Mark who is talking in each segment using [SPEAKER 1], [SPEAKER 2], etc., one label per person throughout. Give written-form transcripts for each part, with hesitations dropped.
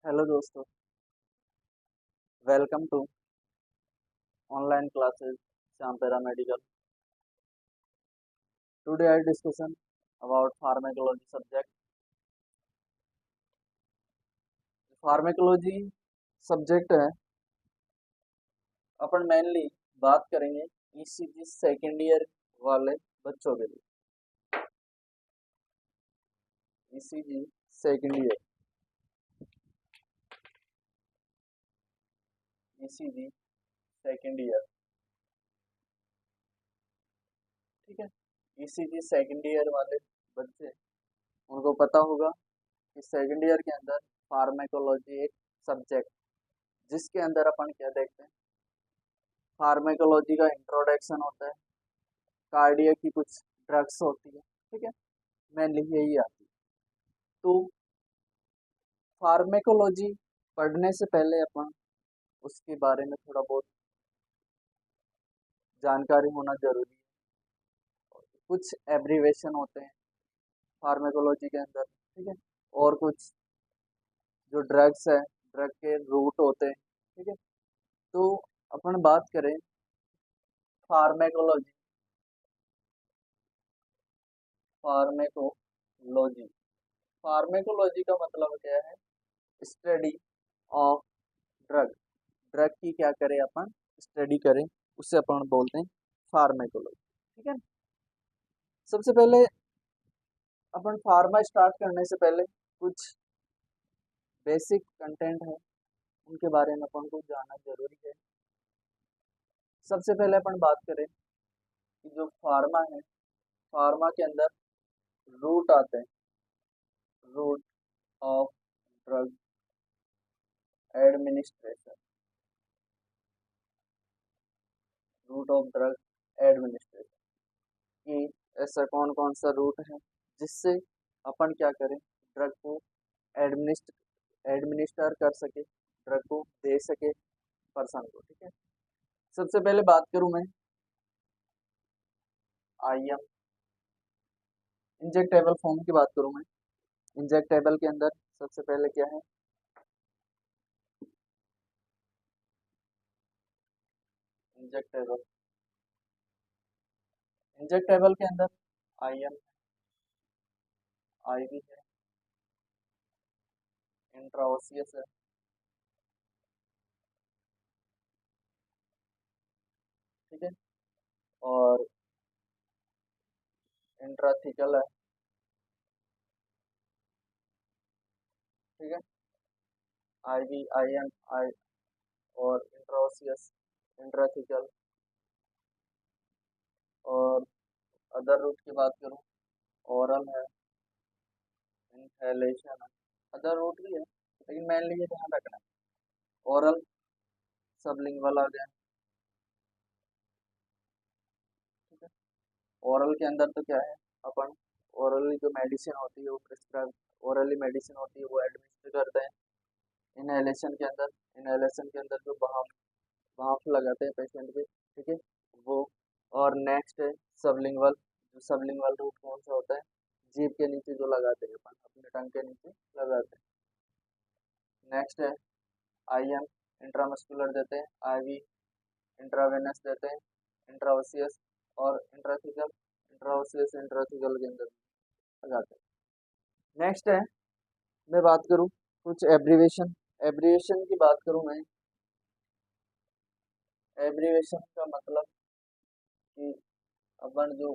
[SPEAKER 1] Hello दोस्तों, welcome to online classes Shyam paramedical. Today I discussion about pharmacology subject. Pharmacology subject है, अपन mainly बात करेंगे ECG second year वाले बच्चों के लिए। ECG second year, ECG second year, ठीक है। ईसीजी सेकेंड ईयर वाले बच्चे, उनको पता होगा कि सेकेंड ईयर के अंदर फार्मेकोलॉजी एक सब्जेक्ट, जिसके अंदर अपन क्या देखते हैं, फार्मेकोलॉजी का इंट्रोडक्शन होता है, कार्डियक की कुछ ड्रग्स होती है, ठीक है, मेनली यही आती है। तो फार्मेकोलॉजी पढ़ने से पहले अपन उसके बारे में थोड़ा बहुत जानकारी होना जरूरी है। कुछ एब्रीवेशन होते हैं फार्मेकोलॉजी के अंदर, ठीक है, और कुछ जो ड्रग्स है, ड्रग के रूट होते हैं, ठीक है। तो अपन बात करें फार्मेकोलॉजी, फार्मेकोलॉजी फार्मेकोलॉजी का मतलब क्या है? स्टडी ऑफ ड्रग, ड्रग की क्या करें अपन, स्टडी करें, उससे अपन बोलते हैं फार्मेकोलॉजी, ठीक है। सबसे पहले अपन फार्मा स्टार्ट करने से पहले कुछ बेसिक कंटेंट है, उनके बारे में अपन को जानना जरूरी है। सबसे पहले अपन बात करें कि जो फार्मा है, फार्मा के अंदर रूट आते हैं, route of drug administration, route of drug administration कि ऐसा कौन कौन सा रूट है जिससे अपन क्या करें, ड्रग को एडमिनिस्टर कर सके, ड्रग को दे सके पर्सन को, ठीक है। सबसे पहले बात करूं मैं आईएम, इंजेक्टेबल फॉर्म की बात करूं मैं। इंजेक्टेबल के अंदर सबसे पहले क्या है, इंजेक्टेबल, इंजेक्टेबल के अंदर आईएम, आईवी है, इंट्राओसियस है, ठीक है, और इंट्राथिकल है, ठीक है, आईवी, आईएम, आई और इंट्राओसियस, इंट्राथिकल। और अदर रूट की बात करूं, ओरल है, इनहेलेशन है, अदर रूट भी है, लेकिन मेनली ये ध्यान रखना है, ओरल, सबलिंगुअल आ गया, ठीक है। ओरल के अंदर तो क्या है, अपन ओरली जो मेडिसिन होती है वो प्रिस्क्राइब, ओरली मेडिसिन होती है वो एडमिनिस्टर करते हैं। इनहेलेशन के अंदर, इनहेलेशन के अंदर जो भाप, भाप लगाते हैं पेशेंट पे, ठीक है, वो। और नेक्स्ट है सबलिंगुअल, जो सबलिंगुअल रूट कौन सा होता है, जीभ के नीचे जो लगाते हैं अपन, अपने टंग के नीचे लगाते हैं। नेक्स्ट है आईएम, इंट्रामस्कुलर देते हैं, आईवी इंट्रावेनस देते हैं, इंट्राओसियस और इंट्राथिकल, इंट्राओसियस इंट्राथिकल के अंदर लगाते हैं। नेक्स्ट है, मैं बात करूँ कुछ एब्रीवेशन, एब्रीवेशन की बात करूँ मैं, एब्रीवेशन का मतलब कि अपन जो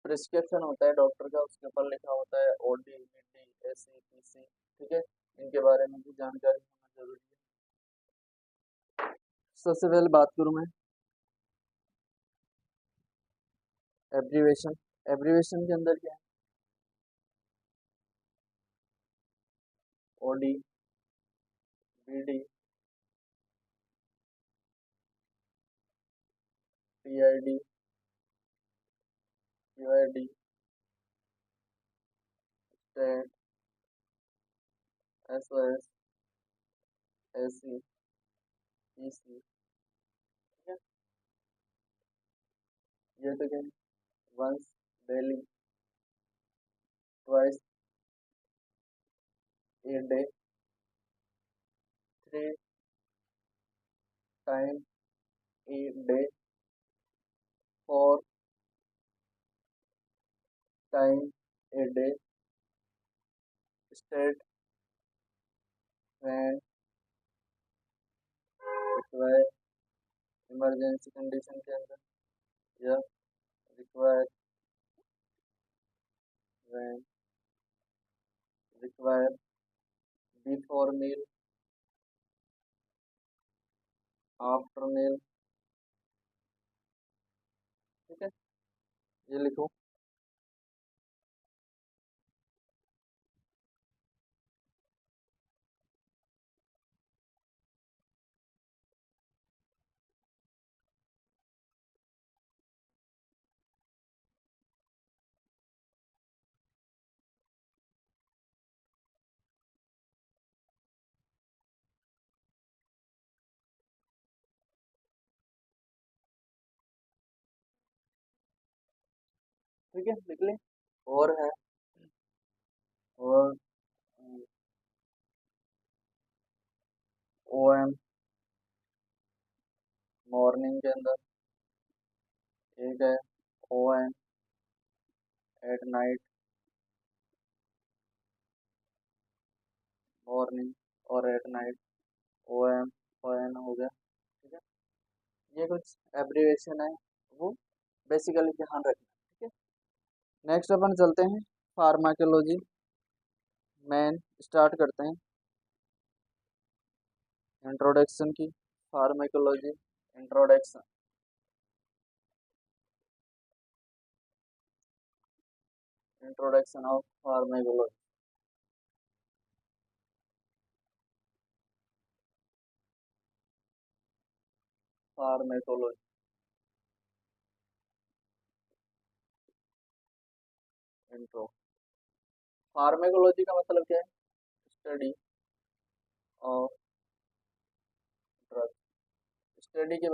[SPEAKER 1] प्रिस्क्रिप्शन होता है डॉक्टर का, उसके ऊपर लिखा होता है ओडी, बीडी, एसी, पीसी, ठीक है, इनके बारे में भी जानकारी होना जरूरी है। सबसे पहले बात करूं मैं एब्रीवेशन, एब्रीवेशन के अंदर क्या है, OD, BD, PID, UID, stat, SOS, AC, PC, ठीक है। ये तो क्या है, once daily, twice a day, 3 time a day, 4 time a day, stat when require, emergency condition के अंदर, या require when require, before meal, after meal. ठीक है, ये लिखो। ठीक है, लिख ले। और है, और ओ एम मॉर्निंग के अंदर, एक है O M at night, morning और at night, O M O N हो गया। ठीक है, ये कुछ एब्रिवेशन है, वो बेसिकली ध्यान रखना। ठीक है, नेक्स्ट अपन चलते हैं फार्माकोलॉजी, मेन स्टार्ट करते हैं इंट्रोडक्शन की। Pharmacology introduction, introduction of pharmacology. Pharmacology intro. Pharmacology का मतलब क्या है? Study of drug. स्टडी के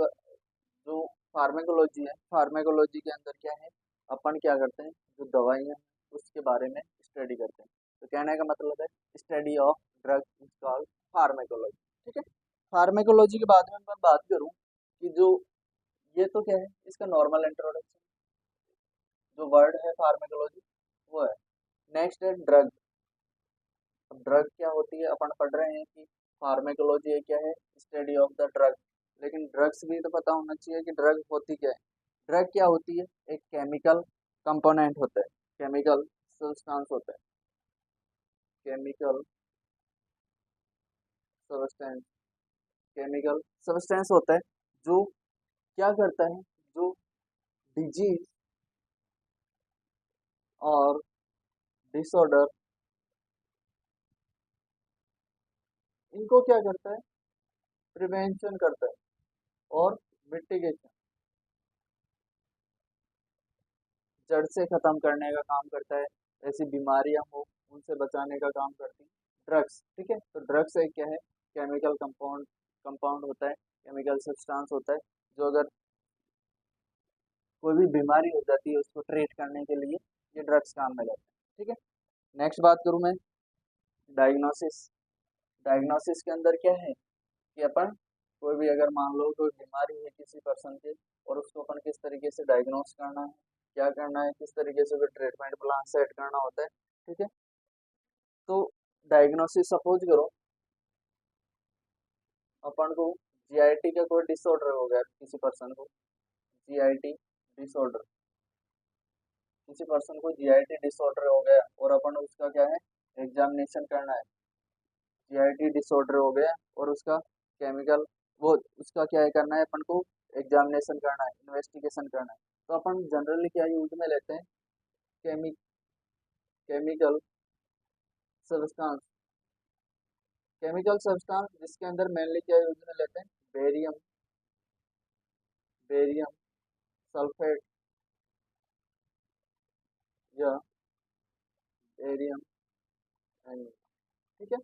[SPEAKER 1] जो फार्माकोलॉजी है, फार्माकोलॉजी के अंदर क्या है, अपन क्या करते हैं, जो दवाइयाँ हैं उसके बारे में स्टडी करते हैं। तो कहने का मतलब है study of drug is called pharmacology. ठीक है, फार्माकोलॉजी के बाद में मैं बात करूँ कि जो ये तो क्या है, इसका नॉर्मल इंट्रोडक्शन, जो वर्ड है फार्माकोलॉजी वो है। नेक्स्ट है ड्रग। अब ड्रग क्या होती है, अपन पढ़ रहे हैं कि फार्माकोलॉजी क्या है, स्टडी ऑफ द ड्रग। लेकिन ड्रग्स भी तो पता होना चाहिए कि ड्रग होती क्या है। ड्रग क्या होती है, एक केमिकल कंपोनेंट होता है, केमिकल सब्सटेंस होता है, केमिकल सब्सटेंस, केमिकल सब्सटेंस होता है जो क्या करता है, जो डिजीज और डिसऑर्डर, इनको क्या करता है, प्रिवेंशन करता है और मिटिगेशन, जड़ से खत्म करने का काम करता है। ऐसी बीमारियां हो उनसे बचाने का काम करती है ड्रग्स। ठीक है, तो ड्रग्स एक क्या है, केमिकल कंपाउंड, कंपाउंड होता है, केमिकल सब्सटेंस होता है, जो अगर कोई भी बीमारी हो जाती है उसको ट्रीट करने के लिए ये ड्रग्स काम में लाते हैं। ठीक है, नेक्स्ट बात करूँ मैं डायग्नोसिस। डायग्नोसिस के अंदर क्या है कि अपन कोई भी अगर मान लो कोई बीमारी है किसी पर्सन के, और उसको अपन किस तरीके से डायग्नोस करना है, क्या करना है, किस तरीके से कोई ट्रीटमेंट प्लान सेट करना होता है। ठीक है, तो डायग्नोसिस सपोज करो अपन को जीआईटी का कोई डिसऑर्डर हो गया, किसी पर्सन को जीआईटी डिसऑर्डर, किसी पर्सन को जीआईटी डिसऑर्डर हो गया और अपन उसका क्या है, एग्जामिनेशन करना है। जीआईटी डिसऑर्डर हो गया और उसका केमिकल, वो उसका क्या है करना है, अपन को एग्जामिनेशन करना है, इन्वेस्टिगेशन करना है। तो अपन जनरली क्या यूज में लेते हैं, केमी केमिकल सब्सटेंस, केमिकल सब्सटेंस जिसके अंदर मेनली क्या यूज में लेते हैं, बेरियम, बेरियम सल्फेट या बेरियम, ठीक है,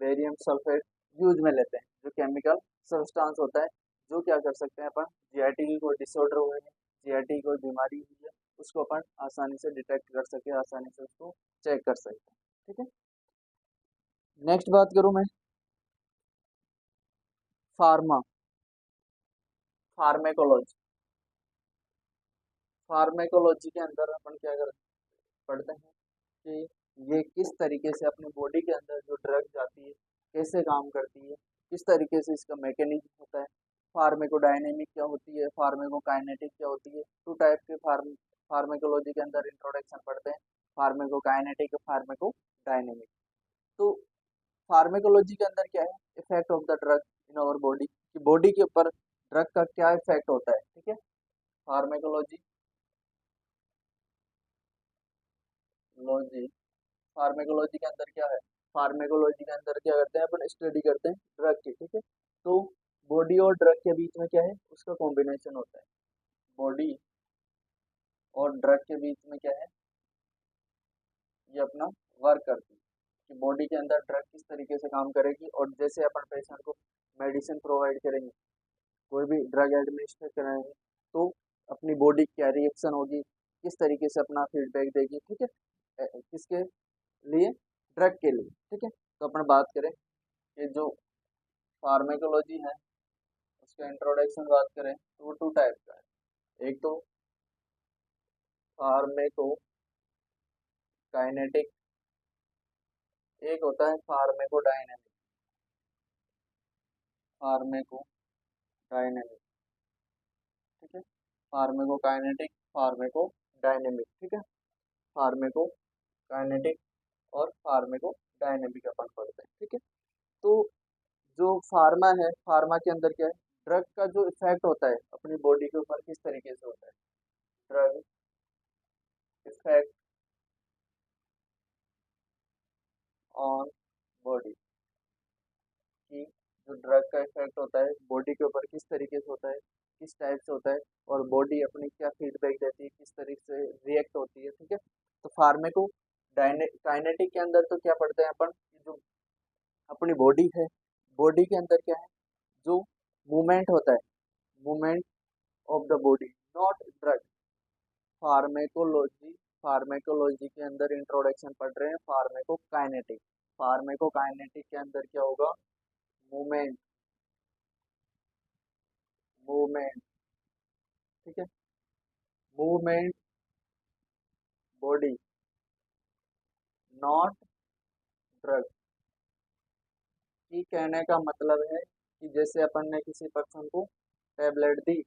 [SPEAKER 1] बेरियम सल्फेट यूज में लेते हैं, जो केमिकल सब्सटेंस होता है, जो क्या कर सकते हैं अपन, जीआईटी की कोई डिसऑर्डर हुए है, जीआईटी की कोई बीमारी हुई है, उसको अपन आसानी से डिटेक्ट कर सके, आसानी से उसको चेक कर सकते हैं। ठीक है, नेक्स्ट बात करूँ मैं फार्मा, फार्मेकोलॉजी, फार्मेकोलॉजी के अंदर अपन क्या कर पढ़ते हैं कि ये किस तरीके से अपनी बॉडी के अंदर जो ड्रग जाती है कैसे काम करती है, किस तरीके से इसका मैकेनिज्म होता है, फार्मेकोडायनेमिक क्या होती है, फार्मेकोकाइनेटिक क्या होती है। टू टाइप के फार्मेकोलॉजी के अंदर इंट्रोडक्शन पढ़ते हैं, फार्मेकोकाइनेटिक, फार्मेकोडायनेमिक। तो फार्मेकोलॉजी के अंदर क्या है, effect of the drug in our body, कि बॉडी के ऊपर ड्रग का क्या इफेक्ट होता है, ठीक है। फार्मेकोलॉजी लॉजी फार्मेकोलॉजी के अंदर क्या है, फार्मेकोलॉजी के अंदर क्या करते हैं अपन, स्टडी करते हैं ड्रग की, ठीक है। तो बॉडी और ड्रग के बीच में क्या है, उसका कॉम्बिनेशन होता है। बॉडी और ड्रग के बीच में क्या है, ये अपना वर्क करती है कि बॉडी के अंदर ड्रग किस तरीके से काम करेगी, और जैसे अपन पेशेंट को मेडिसिन प्रोवाइड करेंगे, कोई भी ड्रग एडमिनिस्टर कराएंगे, तो अपनी बॉडी क्या रिएक्शन होगी, किस तरीके से अपना फीडबैक देगी, ठीक है। किसके लिए, ड्रग के लिए, ठीक है। तो अपन बात करें कि जो फार्मेकोलॉजी है उसका इंट्रोडक्शन बात करें तो वो टू टाइप का है। एक तो फार्मेको काइनेटिक, एक होता है फार्मेकोडायनेमिक, फार्मेकोडायनेमिक, ठीक है। फार्मेकोकाइनेटिक, फार्मेकोडायनेमिक, ठीक है। फार्मेकोकाइनेटिक और फार्मेकोडायनेमिक अपन पढ़ते हैं, ठीक है। तो जो फार्मा है, फार्मा के अंदर क्या है, ड्रग का जो इफेक्ट होता है अपनी बॉडी के ऊपर किस तरीके से होता है, ड्रग इफेक्ट ऑन बॉडी, कि जो ड्रग का इफेक्ट होता है बॉडी के ऊपर किस तरीके से होता है, किस टाइप से होता है, और बॉडी अपनी क्या फीडबैक देती है, किस तरीके से रिएक्ट होती है, ठीक है। तो फार्मेको काइनेटिक के अंदर तो क्या पढ़ते हैं अपन, कि जो अपनी बॉडी है, बॉडी के अंदर क्या है, जो मूवमेंट होता है, movement of the body, not drug. Pharmacology pharmacology के अंदर इंट्रोडक्शन पढ़ रहे हैं फार्मेकोकाइनेटिक, फार्मेकोकाइनेटिक के अंदर क्या होगा, मूवमेंट, मूवमेंट, ठीक है, मूवमेंट बॉडी, नॉट ड्रग। की कहने का मतलब है कि जैसे अपन ने किसी पर्सन को टैबलेट दी,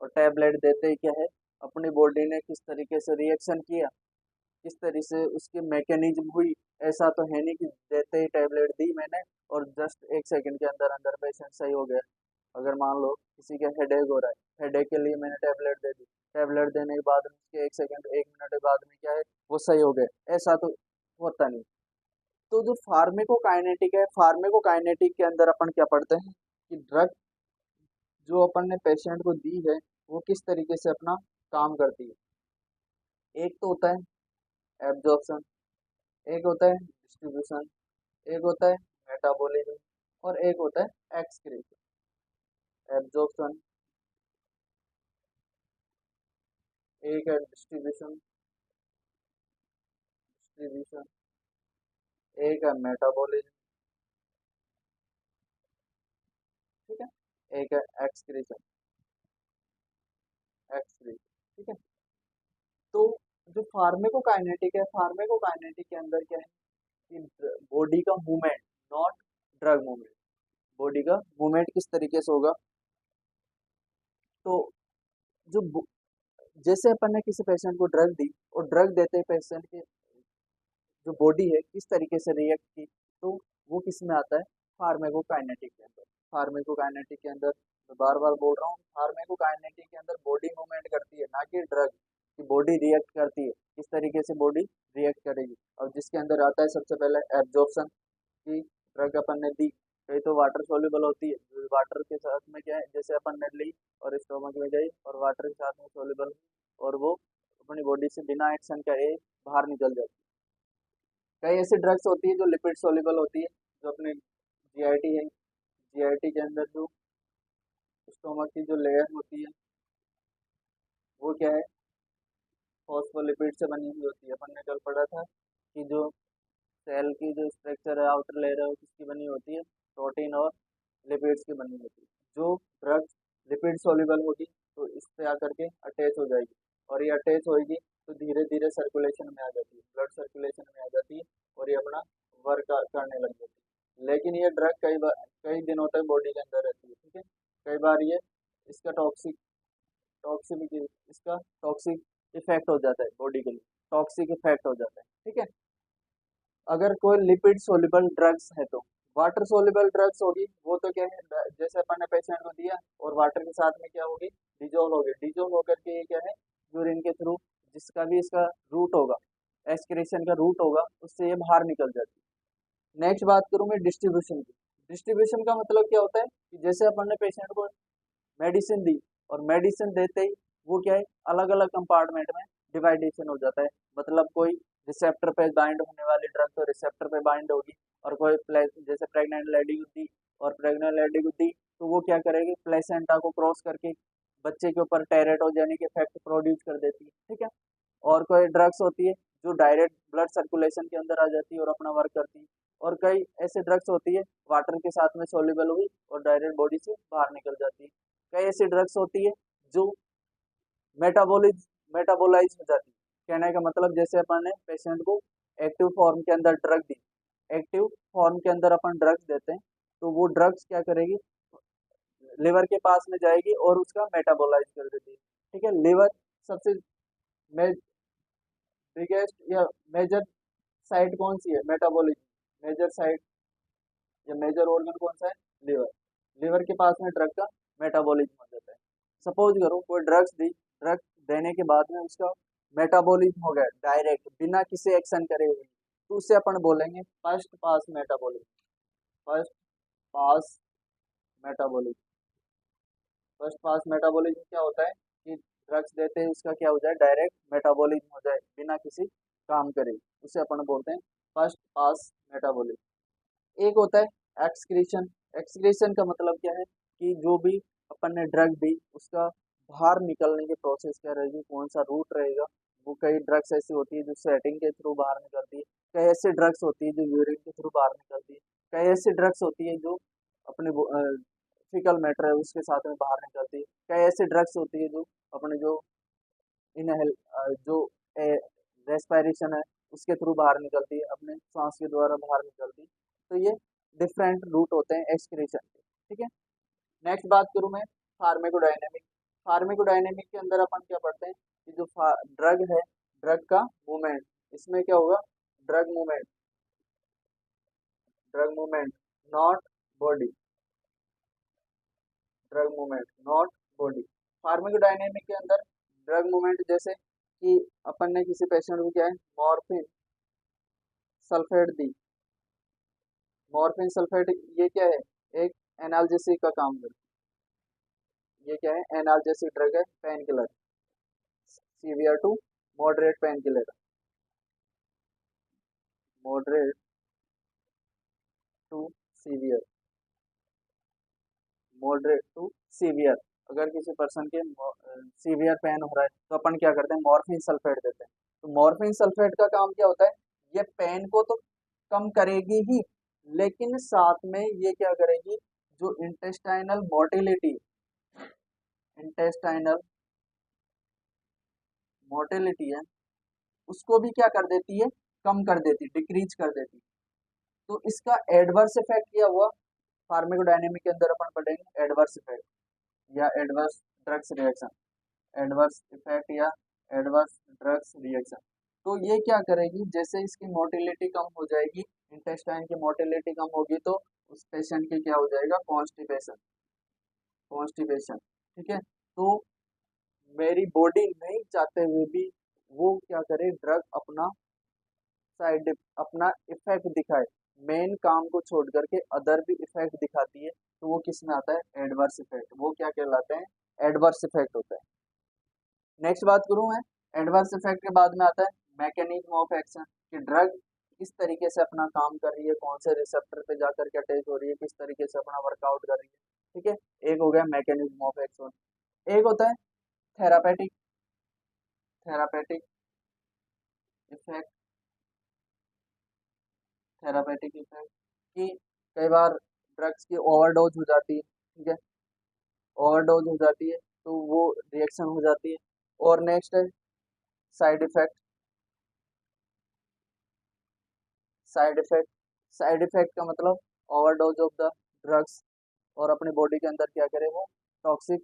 [SPEAKER 1] और टैबलेट देते ही क्या है, अपनी बॉडी ने किस तरीके से रिएक्शन किया, किस तरीके से उसकी मैकेनिज्म हुई। ऐसा तो है नहीं कि देते ही टैबलेट दी मैंने और जस्ट 1 सेकंड के अंदर अंदर पेशेंट सही हो गया। अगर मान लो किसी के हेडेक हो रहा है, हेडेक के लिए मैंने टैबलेट दे दी, टैबलेट देने के बाद में उसके 1 सेकंड 1 मिनट के बाद में क्या है, वो सही हो गए, ऐसा तो होता नहीं। तो जो फार्मेकोकाइनेटिक है, फार्मेकोकाइनेटिक के अंदर अपन क्या पढ़ते हैं कि ड्रग जो अपन ने पेशेंट को दी है वो किस तरीके से अपना काम करती है। एक तो होता है एब्जॉर्प्शन, एक होता है डिस्ट्रीब्यूशन, एक होता है मेटाबॉलिज्म, और एक होता है एक्सक्रीशन। एब्जॉर्प्शन, एक है डिस्ट्रीब्यूशन, डिस्ट्रीब्यूशन, एक है मेटाबॉलिज्म, ठीक है, एक है एक्सक्रीशन, एक्सक्रीशन, ठीक है। तो जो फार्मेकोकाइनेटिक है, फार्मेकोकाइनेटिक के अंदर क्या है कि बॉडी का movement, not drug movement, body का मूवमेंट किस तरीके से होगा। तो जो जैसे अपन ने किसी पेशेंट को ड्रग दी, और ड्रग देते ही पेशेंट की जो बॉडी है किस तरीके से रिएक्ट की, तो वो किस में आता है, फार्मेकोकाइनेटिक के अंदर। फार्मेकोकाइनेटिक के अंदर मैं बार बार बोल रहा हूँ, फार्मेकोकाइनेटिक के अंदर बॉडी मूवमेंट करती है, ना कि ड्रग की बॉडी रिएक्ट करती है, किस तरीके से बॉडी रिएक्ट करेगी। और जिसके अंदर आता है सबसे पहले एब्जॉर्प्शन, की ड्रग अपन ने दी, कई तो वाटर सोल्यूबल होती है, वाटर के साथ में क्या है, जैसे अपन ने ली और स्टोमक में गई और वाटर के साथ में सोल्यूबल, और वो अपनी बॉडी से बिना एक्शन करे बाहर निकल जाती है। कई ऐसी ड्रग्स होती है जो लिपिड सोल्यूबल होती है, जो अपने जीआईटी है, जीआईटी के अंदर जो स्टोमक की जो लेयर होती है वो क्या है, फॉस्फोलिपिड से बनी हुई होती है। अपन ने कल पढ़ा था कि जो सेल की जो स्ट्रक्चर है, आउटर लेयर है, वो किसकी बनी होती है, प्रोटीन और लिपिड्स की बनी होती है। जो ड्रग लिपिड सॉल्युबल होगी तो इस पे आकर के अटैच हो जाएगी, और ये अटैच होगी तो धीरे धीरे सर्कुलेशन में आ जाती है, ब्लड सर्कुलेशन में आ जाती है, और ये अपना वर्क करने लग जाती है। लेकिन ये ड्रग कई दिनों तक बॉडी के अंदर रहती है, ठीक है। कई बार ये इसका टॉक्सिक इसका टॉक्सिक इफेक्ट हो जाता है बॉडी के लिए, टॉक्सिक इफेक्ट हो जाता है, ठीक है। अगर कोई लिपिड सोल्यूबल ड्रग्स है तो वाटर सोल्यूबल ड्रग्स होगी, वो तो क्या है, जैसे अपन ने पेशेंट को दिया और वाटर के साथ में क्या होगी, डिजोल्व हो गई, डिजोल्व होकर के ये क्या है, यूरिन के थ्रू जिसका भी इसका रूट होगा, एक्सक्रीशन का रूट होगा, उससे ये बाहर निकल जाती है। नेक्स्ट बात करूँ मैं डिस्ट्रीब्यूशन की। डिस्ट्रीब्यूशन का मतलब क्या होता है कि जैसे अपन ने पेशेंट को मेडिसिन दी, और मेडिसिन देते ही वो क्या है, अलग अलग कंपार्टमेंट में डिवाइडेशन हो जाता है। मतलब कोई रिसेप्टर पे बाइंड होने वाली ड्रग तो रिसेप्टर पे बाइंड होगी, और कोई जैसे प्रेग्नेंट लेडी को दी, और प्रेग्नेंट लेडी को दी तो वो क्या करेगी, प्लेसेंटा को क्रॉस करके बच्चे के ऊपर टेरेटोजेनिक इफेक्ट प्रोड्यूस कर देती है, ठीक है। और कोई ड्रग्स होती है जो डायरेक्ट ब्लड सर्कुलेशन के अंदर आ जाती है और अपना वर्क करती है, और कई ऐसे ड्रग्स होती है वाटर के साथ में सोल्यूबल हुई और डायरेक्ट बॉडी से बाहर निकल जाती है। कई ऐसी ड्रग्स होती है जो मेटाबोलाइज हो जाती है। कहने का मतलब जैसे अपन ने पेशेंट को एक्टिव फॉर्म के अंदर ड्रग दी, एक्टिव फॉर्म के अंदर अपन ड्रग्स देते हैं तो वो ड्रग्स क्या करेगी, लिवर के पास में जाएगी और उसका मेटाबोलाइज कर देती है, ठीक है। लिवर सबसे बिगेस्ट या मेजर साइट कौन सी है मेटाबॉलिज्म, मेजर साइट या मेजर ऑर्गन कौन सा है, लिवर। लिवर के पास में ड्रग का मेटाबॉलिज्म हो जाता है। सपोज करो कोई ड्रग्स दी, ड्रग देने के बाद में उसका मेटाबॉलिज्म हो गया डायरेक्ट बिना किसी एक्शन करे हुए, तो उससे अपन बोलेंगे first pass metabolism, first pass metabolism. First pass metabolism क्या होता है कि ड्रग्स देते हैं उसका क्या हो जाए, डायरेक्ट मेटाबॉलिज्म हो जाए बिना किसी काम करे, उसे अपन बोलते हैं फर्स्ट पास मेटाबॉलिज्म। एक होता है एक्सक्रीशन। एक्सक्रीशन का मतलब क्या है कि जो भी अपन ने ड्रग दी उसका बाहर निकलने की प्रोसेस क्या रहेगी, कौन सा रूट रहेगा। वो कई ड्रग्स ऐसी होती है जो स्वेटिंग के थ्रू बाहर निकलती है, कई ऐसी ड्रग्स होती है जो यूरिन के थ्रू बाहर निकलती है, कई ऐसी ड्रग्स होती है जो अपने फिकल मैटर है उसके साथ में बाहर निकलती है, कई ऐसी ड्रग्स होती है जो अपने जो इनहेल जो रेस्पिरेशन है उसके थ्रू बाहर निकलती है, अपने सांस के द्वारा बाहर निकलती है। तो ये डिफरेंट रूट होते हैं एक्सक्रीशन के, ठीक है। नेक्स्ट बात करूं मैं फार्मेकोडायनेमिक। फार्मेकोडायनेमिक के अंदर अपन क्या पढ़ते हैं कि जो ड्रग है, ड्रग का मूवमेंट, इसमें क्या होगा, drug movement, drug movement not body, drug movement not body. Pharmacodynamic के अंदर ड्रग मूवमेंट जैसे कि अपन ने किसी पेशेंट को क्या है मॉर्फिन सल्फेट दी, मॉर्फिन सल्फेट ये क्या है, एक एनाल्जेसिक का काम करता है, ये क्या है एनाल्जेसिक ड्रग है, pain killer, severe to moderate pain killer, moderate to severe, moderate to severe. अगर किसी पर्सन के सीवियर पेन हो रहा है तो अपन क्या करते हैं मॉर्फिन सल्फेट देते हैं। तो मॉर्फिन सल्फेट का काम क्या होता है, ये पेन को तो कम करेगी ही, लेकिन साथ में ये क्या करेगी, जो इंटेस्टाइनल मोटिलिटी, इंटेस्टाइनल मोटिलिटी है उसको भी क्या कर देती है, कम कर देती, डिक्रीज कर देती। तो इसका एडवर्स इफेक्ट क्या हुआ, फार्मेकोडायनेमिक के अंदर अपन पढ़ेंगे एडवर्स इफेक्ट या adverse drugs reaction, adverse effect या एडवर्स ड्रग्स रिएक्शन। तो ये क्या करेगी, जैसे इसकी मोटिलिटी कम हो जाएगी, इंटेस्टाइन की मोटिलिटी कम होगी तो उस पेशेंट की क्या हो जाएगा कॉन्स्टिपेशन, कॉन्स्टिपेशन, ठीक है। तो मेरी बॉडी नहीं चाहते हुए भी वो क्या करे, ड्रग अपना साइड अपना इफेक्ट दिखाए, मेन काम को छोड़ करके अदर भी इफेक्ट दिखाती है, तो वो किस में आता है एडवर्स इफेक्ट, वो क्या कहलाते हैं एडवर्स इफेक्ट होता है। नेक्स्ट बात करूं मैं, एडवर्स इफेक्ट के बाद में आता है मैकेनिज्म ऑफ एक्शन, कि ड्रग किस तरीके से अपना काम कर रही है, कौन से रिसेप्टर पे जाकर के अटैच हो रही है, किस तरीके से अपना वर्कआउट कर रही है, ठीक है। एक हो गया मैकेनिज्म ऑफ एक्शन, एक होता है therapeutic, therapeutic effect, therapeutic effect कि कई बार ड्रग्स की ओवरडोज हो जाती है, ठीक है, ओवरडोज हो जाती है तो वो रिएक्शन हो जाती है। और नेक्स्ट है side effect. Side effect, side effect का मतलब ओवरडोज ऑफ द ड्रग्स और अपनी बॉडी के अंदर क्या करे, वो टॉक्सिक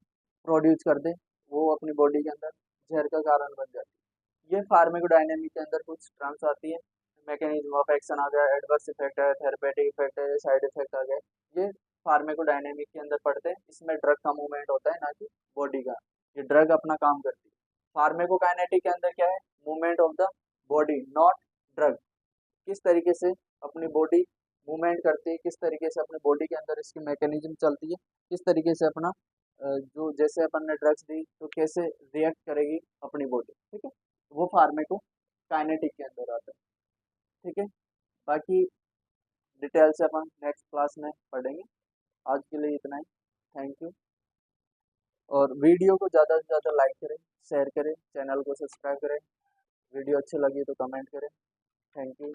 [SPEAKER 1] प्रोड्यूस कर दे, वो अपनी बॉडी के अंदर जहर का कारण बन जाती है। ये फार्माकोडायनेमिक के अंदर कुछ टर्म्स आती है। मैकेनिज्म ऑफ एक्शन आ गया, एडवर्स इफेक्ट है, थेरेपेटिक इफेक्ट है, साइड इफेक्ट आ गए। ये फार्माकोडायनेमिक के अंदर पढ़ते हैं। इसमें ड्रग का मूवमेंट होता है, ना कि बॉडी का। ये ड्रग अपना काम करती है। फार्माकोकाइनेटिक के अंदर क्या है, movement of the body, not drug. किस तरीके से अपनी बॉडी मूवमेंट करती है, किस तरीके से अपनी बॉडी के अंदर इसकी मैकेनिज्म चलती है, किस तरीके से अपना जो जैसे अपन ने ड्रग्स दी तो कैसे रिएक्ट करेगी अपनी बॉडी, ठीक है, वो फार्मेको काइनेटिक के अंदर आता है, ठीक है। बाकी डिटेल से अपन नेक्स्ट क्लास में पढ़ेंगे। आज के लिए इतना ही। Thank you. और वीडियो को ज़्यादा से ज़्यादा लाइक करें, शेयर करें, चैनल को सब्सक्राइब करें। वीडियो अच्छी लगी तो कमेंट करें। Thank you.